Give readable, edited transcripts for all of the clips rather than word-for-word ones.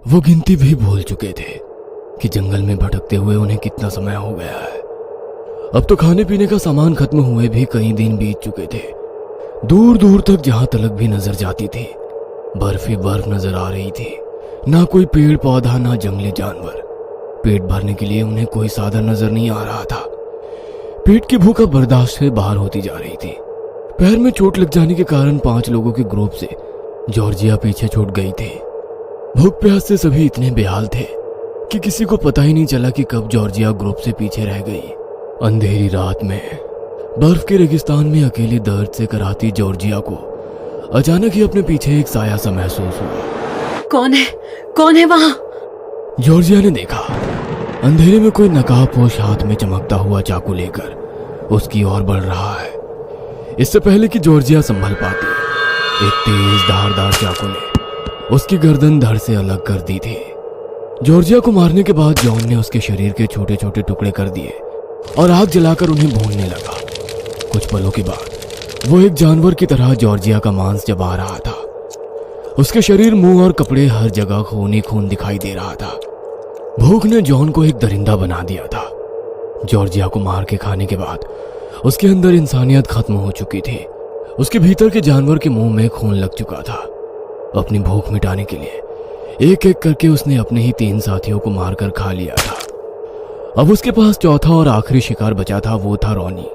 वो गिनती भी भूल चुके थे कि जंगल में भटकते हुए उन्हें कितना समय हो गया है। अब तो खाने पीने का सामान खत्म हुए भी कई दिन बीत चुके थे। दूर दूर तक जहां तलक भी नजर जाती थी बर्फ ही बर्फ नजर आ रही थी। ना कोई पेड़ पौधा, ना जंगली जानवर। पेट भरने के लिए उन्हें कोई साधन नजर नहीं आ रहा था। पेट की भूख अब बर्दाश्त से बाहर होती जा रही थी। पैर में चोट लग जाने के कारण 5 लोगों के ग्रुप से जॉर्जिया पीछे छूट गई थी। भूख प्यास से सभी इतने बेहाल थे कि किसी को पता ही नहीं चला कि कब जॉर्जिया ग्रुप से पीछे रह गई। अंधेरी रात में बर्फ के रेगिस्तान में अकेली दर्द से कराती जॉर्जिया को अचानक ही अपने पीछे एक साया सा महसूस हुआ। कौन है वहां? जॉर्जिया ने देखा अंधेरे में कोई नकाबपोश हाथ में चमकता हुआ चाकू लेकर उसकी ओर बढ़ रहा है। इससे पहले कि जॉर्जिया संभल पाती, एक तेज धारदार चाकू ने उसकी गर्दन धड़ से अलग कर दी थी। जॉर्जिया को मारने के बाद जॉन ने उसके शरीर के छोटे छोटे टुकड़े कर दिए और आग जलाकर उन्हें भूनने लगा। कुछ पलों के बाद वो एक जानवर की तरह जॉर्जिया का मांस चबा रहा था। उसके शरीर, मुंह और कपड़े हर जगह खून ही खून दिखाई दे रहा था। भूख ने जॉन को एक दरिंदा बना दिया था। जॉर्जिया को मार के खाने के बाद उसके अंदर इंसानियत खत्म हो चुकी थी। उसके भीतर के जानवर के मुंह में खून लग चुका था। अपनी भूख मिटाने के लिए एक एक करके उसने अपने ही 3 साथियों को मारकर खा लिया था। अब उसके पास चौथा और आखिरी शिकार बचा था, वो था रॉनी।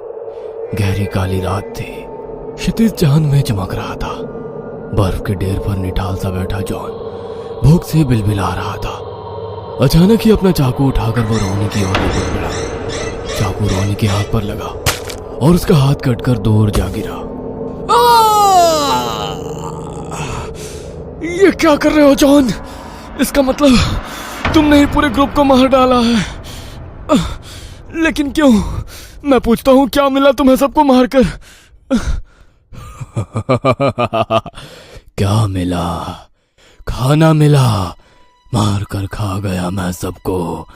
गहरी काली रात थी, क्षितिज चांद में चमक रहा था। बर्फ के ढेर पर निठाल सा बैठा जॉन भूख से बिलबिला रहा था। अचानक ही अपना चाकू उठाकर वो रॉनी की ओर बढ़ पड़ा। चाकू रॉनी के हाथ पर लगा और उसका हाथ कटकर दूर जा गिरा। ये क्या कर रहे हो जॉन? इसका मतलब तुमने ही पूरे ग्रुप को मार डाला है। लेकिन क्यों? मैं पूछता हूं, क्या मिला तुम्हें सबको मारकर? क्या मिला? खाना मिला। मार कर खा गया मैं सबको।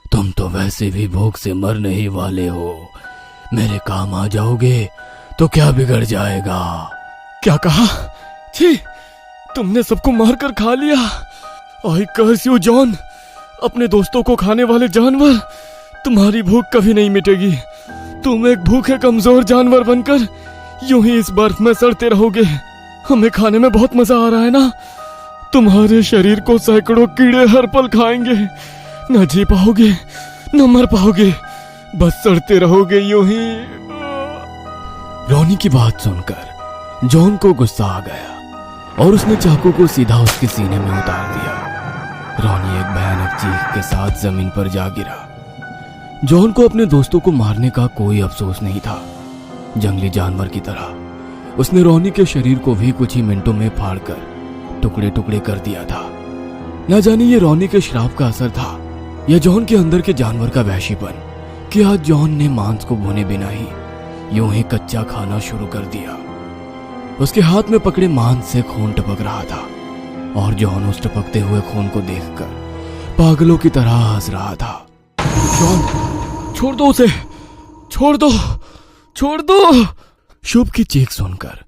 तुम तो वैसे भी भूख से मरने ही वाले हो। मेरे काम आ जाओगे तो क्या बिगड़ जाएगा? क्या कहा? छी, तुमने सबको मारकर खा लिया। आई कर्स यू जॉन, अपने दोस्तों को खाने वाले जानवर। तुम्हारी भूख कभी नहीं मिटेगी। तुम एक भूखे कमजोर जानवर बनकर यूं ही इस बर्फ में सड़ते रहोगे। हमें खाने में बहुत मजा आ रहा है ना? तुम्हारे शरीर को सैकड़ों कीड़े हर पल खाएंगे। न जी पाओगे, न मर पाओगे, बस सड़ते रहोगे यूं ही। रॉनी की बात सुनकर जॉन को गुस्सा आ गया और उसने चाकू को सीधा उसके सीने में उतार दिया। रॉनी एक भयानक चीख के साथ जमीन पर जा गिरा। जॉन को अपने दोस्तों को मारने का कोई अफसोस नहीं था। जंगली जानवर की तरह उसने रॉनी के शरीर को भी कुछ ही मिनटों में फाड़कर टुकड़े टुकड़े कर दिया था। न जाने ये रॉनी के श्राप का असर था या जॉन के अंदर के जानवर का वहशीपन कि आज जॉन ने मांस को भुने बिना ही यूं ही कच्चा खाना शुरू कर दिया। उसके हाथ में पकड़े मांस से खून टपक रहा था और जॉन उस टपकते हुए खून को देखकर पागलों की तरह हंस रहा था। जॉन, छोड़ दो उसे, छोड़ दो, छोड़ दो। शुभ की चीख सुनकर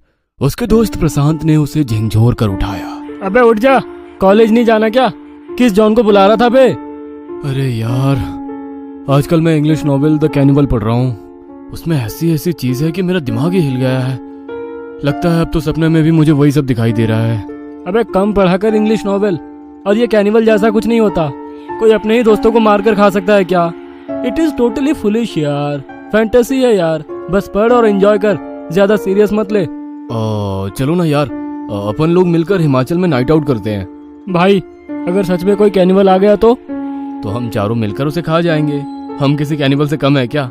उसके दोस्त प्रशांत ने उसे झिंझोर कर उठाया। अबे उठ जा, कॉलेज नहीं जाना क्या? किस जॉन को बुला रहा था बे? अरे यार, आजकल मैं इंग्लिश नॉवेल द कैनिबल पढ़ रहा हूँ। उसमें ऐसी ऐसी चीज है कि मेरा दिमाग ही हिल गया है। लगता है अब तो सपने में भी मुझे वही सब दिखाई दे रहा है। अबे कम पढ़ा कर इंग्लिश नॉवेल। और ये कैनिबल जैसा कुछ नहीं होता। कोई अपने ही दोस्तों को मारकर खा सकता है क्या? इट इज टोटली फुलिश यार, फैंटेसी है यार। बस पढ़ और एंजॉय कर, ज्यादा सीरियस मत ले। चलो ना यार, अपन लोग मिलकर हिमाचल में नाइट आउट करते हैं। भाई अगर सच में कोई कैनिबल आ गया तो हम चारों मिलकर उसे खा जाएंगे। हम किसी कैनिबल से कम है क्या?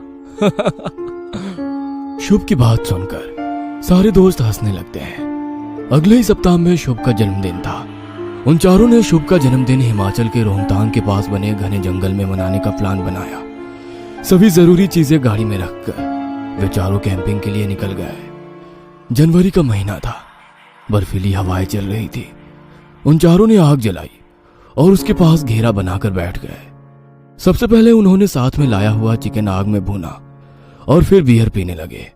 शुभ की बात सुनकर सारे दोस्त हंसने लगते हैं। अगले ही सप्ताह में शुभ का जन्मदिन था। उन चारों ने शुभ का जन्मदिन हिमाचल के रोहतांग के पास बने घने जंगल में मनाने का प्लान बनाया। सभी जरूरी चीजें गाड़ी में रखकर वे चारों कैंपिंग के लिए निकल गए। जनवरी का महीना था, बर्फीली हवाएं चल रही थी। उन चारों ने आग जलाई और उसके पास घेरा बनाकर बैठ गए। सबसे पहले उन्होंने साथ में लाया हुआ चिकन आग में भूना और फिर बियर पीने लगे।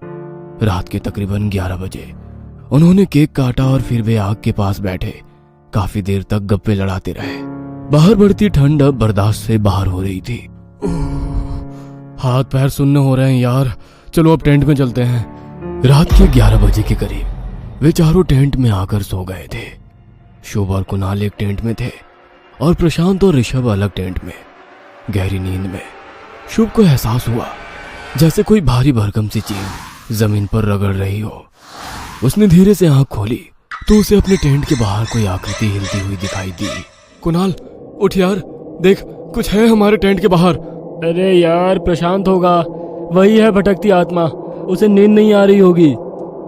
रात के तकरीबन 11 बजे उन्होंने केक काटा और फिर वे आग के पास बैठे काफी देर तक गप्पे लड़ाते रहे। बाहर बढ़ती ठंड अब बर्दाश्त से बाहर हो रही थी। हाथ पैर सुन्न हो रहे हैं यार, चलो अब टेंट में चलते हैं। रात के 11 बजे के करीब वे चारों टेंट में आकर सो गए थे। शुभ और कुणाल एक टेंट में थे और प्रशांत और ऋषभ अलग टेंट में। गहरी नींद में शुभ को एहसास हुआ जैसे कोई भारी भरकम सी चीज जमीन पर रगड़ रही हो। उसने धीरे से आंख खोली तो उसे अपने टेंट के बाहर कोई आकृति हिलती हुई दिखाई दी। कुणाल उठ यार, देख कुछ है हमारे टेंट के बाहर। अरे यार प्रशांत होगा, वही है भटकती आत्मा, उसे नींद नहीं आ रही होगी।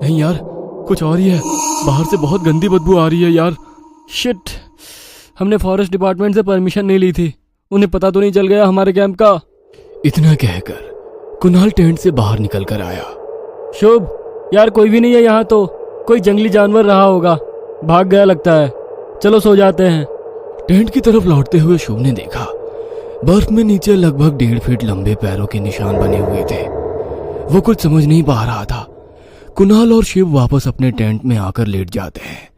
नहीं यार, कुछ और ही है, बाहर से बहुत गंदी बदबू आ रही है यार। शिट, हमने फॉरेस्ट डिपार्टमेंट से परमिशन नहीं ली थी, उन्हें पता तो नहीं चल गया हमारे कैंप का। इतना कहकर कुणाल टेंट से बाहर निकल कर आया। शुभ यार कोई भी नहीं है यहाँ, तो कोई जंगली जानवर रहा होगा, भाग गया लगता है, चलो सो जाते हैं। टेंट की तरफ लौटते हुए शुभ ने देखा बर्फ में नीचे लगभग 1.5 फीट लंबे पैरों के निशान बने हुए थे। वो कुछ समझ नहीं पा रहा था। कुणाल और शिव वापस अपने टेंट में आकर लेट जाते हैं।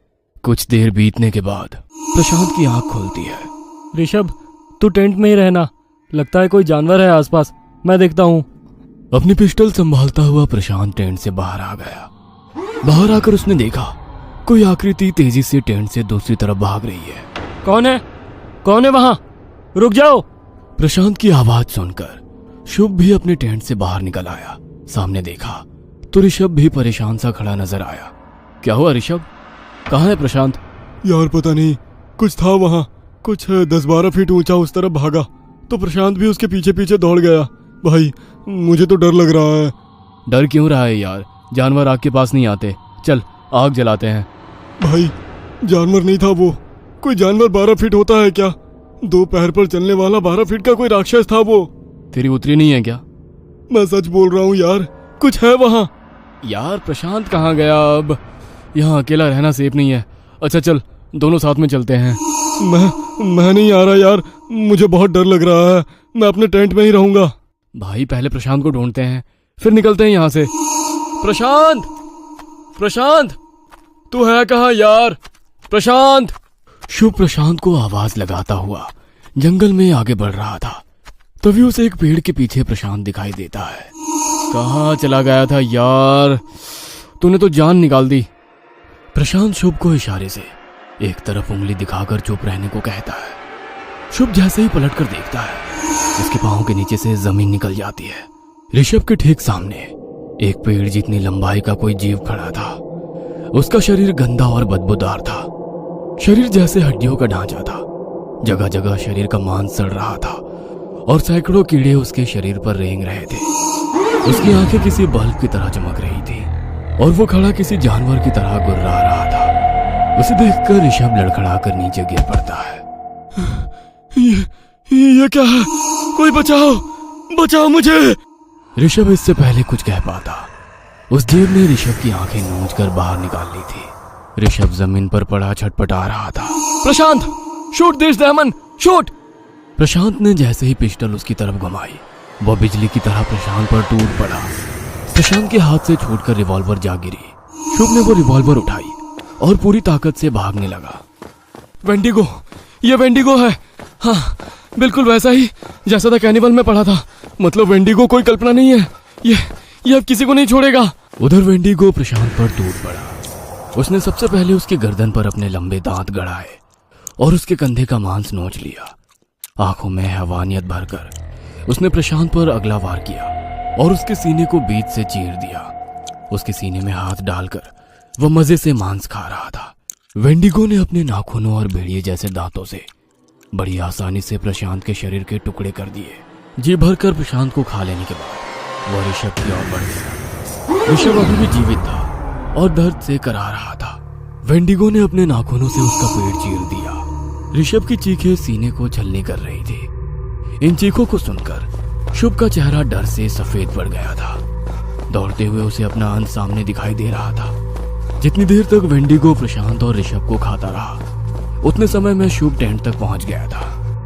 कुछ देर बीतने के बाद प्रशांत की आंख खुलती है। ऋषभ तू टेंट में ही रहना, लगता है कोई जानवर है आसपास, मैं देखता हूँ। अपनी पिस्टल संभालता हुआ प्रशांत टेंट से बाहर आ गया। बाहर आकर उसने देखा कोई आकृति तेजी से टेंट से दूसरी तरफ भाग रही है। कौन है, कौन है वहां, रुक जाओ। प्रशांत की आवाज सुनकर शुभ भी अपने टेंट से बाहर निकल आया। सामने देखा तो ऋषभ भी परेशान सा खड़ा नजर आया। क्या हुआ ऋषभ, कहाँ है प्रशांत? यार पता नहीं, कुछ था वहाँ, कुछ 10-12 फीट ऊंचा उस तरफ भागा तो प्रशांत भी उसके पीछे पीछे दौड़ गया। भाई मुझे तो डर लग रहा है। डर क्यों रहा है यार, जानवर आग के पास नहीं आते, चल आग जलाते हैं। भाई जानवर नहीं था वो, कोई जानवर 12 फीट होता है क्या? 2 पैर पर चलने वाला 12 फीट का कोई राक्षस था वो। तेरी उतरी नहीं है क्या? मैं सच बोल रहा हूँ यार, कुछ है वहाँ। यार प्रशांत कहाँ गया अब, यहाँ अकेला रहना सेफ नहीं है। अच्छा चल दोनों साथ में चलते हैं। मैं नहीं आ रहा यार, मुझे बहुत डर लग रहा है, मैं अपने टेंट में ही रहूंगा। भाई पहले प्रशांत को ढूंढते हैं फिर निकलते हैं यहाँ से। प्रशांत, प्रशांत तू है कहाँ यार, प्रशांत। शुभ प्रशांत को आवाज लगाता हुआ जंगल में आगे बढ़ रहा था। तभी उसे एक पेड़ के पीछे प्रशांत दिखाई देता है। कहाँ चला गया था यार, तूने तो जान निकाल दी। प्रशांत शुभ को इशारे से एक तरफ उंगली दिखाकर चुप रहने को कहता है। शुभ जैसे ही पलटकर देखता है उसके पांव के नीचे से जमीन निकल जाती है। ऋषभ के ठीक सामने एक पेड़ जितनी लंबाई का कोई जीव खड़ा था। उसका शरीर गंदा और बदबूदार था, शरीर जैसे हड्डियों का ढांचा था। जगह जगह शरीर का मांस सड़ रहा था और सैकड़ों कीड़े उसके शरीर पर रेंग रहे थे। उसकी आंखें किसी बल्ब की तरह चमक रही थी और वो खड़ा किसी जानवर की तरह गुर्रा रहा था। उसे देखकर ऋषभ लड़खड़ाकर नीचे गिर पड़ता है। ये क्या है, कोई बचाओ, बचाओ मुझे। ऋषभ इससे पहले कुछ कह पाता उस जीव ने ऋषभ की आंखें नोच कर बाहर निकाल ली थी। ऋषभ जमीन पर पड़ा छटपटा रहा था। प्रशांत शूट दिस डेमन, शूट। प्रशांत ने जैसे ही पिस्टल उसकी तरफ घुमाई वह बिजली की तरह प्रशांत पर टूट पड़ा। प्रशांत के हाथ से छूटकर रिवॉल्वर जा गिरी। शुभ ने वो रिवॉल्वर उठाई और पूरी ताकत से भागने लगा। वेंडिगो, ये वेंडिगो है। हाँ बिल्कुल वैसा ही जैसा था कैनिबल में पढ़ा था। मतलब वेंडिगो कोई कल्पना नहीं है, ये अब किसी को नहीं छोड़ेगा। उधर वेंडिगो प्रशांत पर टूट पड़ा। उसने सबसे पहले उसके गर्दन पर अपने लंबे दांत गड़ाए और उसके कंधे का मांस नोच लिया। आंखों में हैवानियत भरकर उसने प्रशांत पर अगला वार किया और उसके सीने को बीच से चीर दिया। उसके सीने में हाथ डालकर वह मजे से मांस खा रहा था। वेंडिगो ने अपने नाखूनों और भेड़िए जैसे दांतों से बड़ी आसानी से प्रशांत के शरीर के टुकड़े कर दिए। जी भरकर प्रशांत को खा लेने के बाद वह ऋषभ की ओर बढ़ गया। ऋषभ अभी भी जीवित था और दर्द से करा रहा था। वेंडिगो ने अपने नाखूनों से उसका पेट चीर दिया। ऋषभ की चीखें सीने को छलनी कर रही थी। इन चीखों को सुनकर शुभ का चेहरा डर से सफेद पड़ गया था। दौड़ते हुए उसे अपना अंत सामने दिखाई दे रहा था। जितनी देर तक वेंडिगो प्रशांत और ऋषभ को खाता रहा उतने समय में शुभ टेंट तक पहुंच गया था।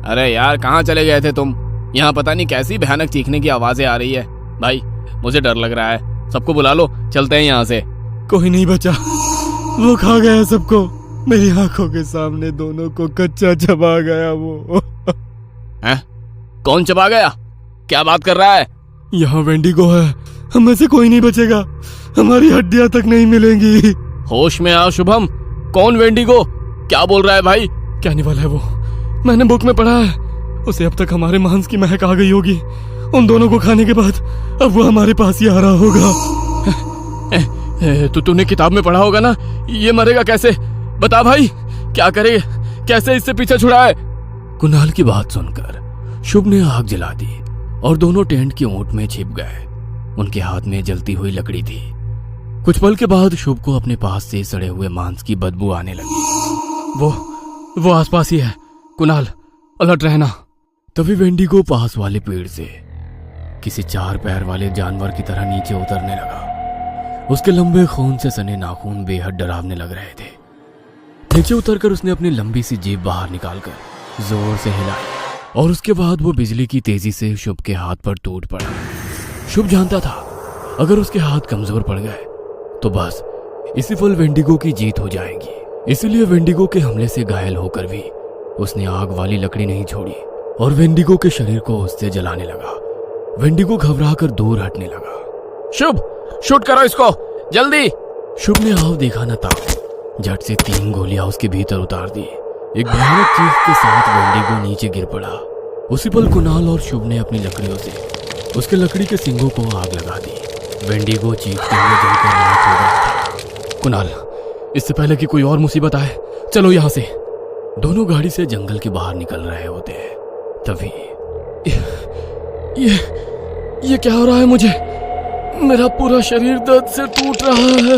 अरे यार कहाँ चले गए थे तुम? यहाँ पता नहीं कैसी भयानक चीखने की आवाजें आ रही है। भाई मुझे डर लग रहा है, सबको बुला लो, चलते हैं यहाँ से। कोई नहीं बचा, वो खा गया सबको। मेरी आंखों के सामने दोनों को कच्चा चबा गया वो। हैं? कौन चबा गया? क्या बात कर रहा है? यहाँ वेंडिगो है, हम में से कोई नहीं बचेगा, हमारी हड्डियां तक नहीं मिलेंगी। होश में आ शुभम, कौन वेंडिगो? क्या बोल रहा है भाई? कैनिबल है वो, मैंने बुक में पढ़ा है। उसे अब तक हमारे मांस की महक आ गई होगी। उन दोनों को खाने के बाद अब वो हमारे पास ही आ रहा होगा। तो तूने किताब में पढ़ा होगा ना, ये मरेगा कैसे? बता भाई, क्या करे? कैसे इससे पीछे छुड़ाए? कुणाल की बात सुनकर शुभ ने आग जला दी और दोनों टेंट की ओट में छिप गए। उनके हाथ में जलती हुई लकड़ी थी। कुछ पल के बाद शुभ को अपने पास से सड़े हुए मांस की बदबू आने लगी। वो आसपास ही है, कुणाल अलर्ट रहना। तभी वेंडिगो पास वाले पेड़ से किसी 4 पैर वाले जानवर की तरह नीचे उतरने लगा। उसके लंबे खून से सने नाखून बेहद डरावने लग रहे थे। नीचे उतरकर उसने अपनी लंबी सी जीभ बाहर निकालकर जोर से हिलाई और उसके बाद वो बिजली की तेजी से शुभ के हाथ पर टूट पड़ा। शुभ जानता था अगर उसके हाथ कमजोर पड़ गए तो बस इसी पल वेंडिगो की जीत हो जाएगी। इसलिए वेंडिगो के हमले से घायल होकर भी उसने आग वाली लकड़ी नहीं छोड़ी और वेंडिगो के शरीर को उससे जलाने लगा। वेंडिगो घबराकर दूर हटने लगा। शुभ, शूट करो इसको जल्दी। शुभ ने आव देखा न था, झट से 3 गोलियां उसके भीतर उतार दी। एक भयानक चीख के साथ वेंडिगो नीचे गिर पड़ा। उसी पल कुणाल और शुभ ने अपनी लकड़ियों से उसके लकड़ी के सिंगों को आग लगा दी। वेंडिगो चीखते हुए जलकर राख हो गया था। कुणाल, इससे पहले कि कोई और मुसीबत आए, चलो यहाँ से। दोनों गाड़ी से जंगल के बाहर निकल रहे होते हैं। तभी ये क्या हो रहा है? मुझे मेरा पूरा शरीर दर्द से टूट रहा है।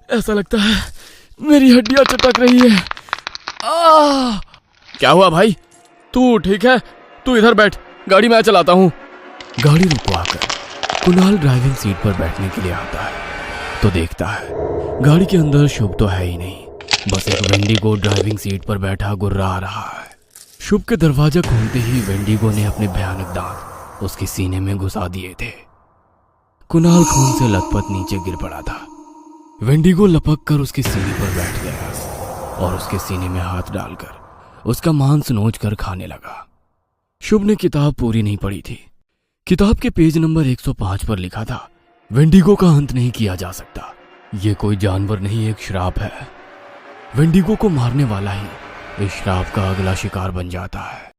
ऐसा लगता है मेरी हड्डियां चटक रही है। क्या हुआ भाई? तू ठीक है? तू इधर बैठ, गाड़ी मैं चलाता हूँ। गाड़ी रुकवाकर कुणाल ड्राइविंग सीट पर बैठने के लिए आता है तो देखता है गाड़ी के अंदर शुभ तो है ही नहीं, बस एक वेंडिगो ड्राइविंग सीट पर बैठा गुर्रा रहा है। शुभ के दरवाजा खोलते ही वेंडिगो ने अपने भयानक दांत उसके सीने में घुसा दिए थे। कुणाल खून से लथपथ नीचे गिर पड़ा था। वेंडिगो लपक कर उसके सीने पर बैठ गया और उसके सीने में हाथ डालकर उसका मांस नोच कर खाने लगा। शुभ ने किताब पूरी नहीं पढ़ी थी। किताब के पेज नंबर 105 पर लिखा था, वेंडिगो का अंत नहीं किया जा सकता। ये कोई जानवर नहीं, एक श्राप है। वेंडिगो को मारने वाला ही इस श्राप का अगला शिकार बन जाता है।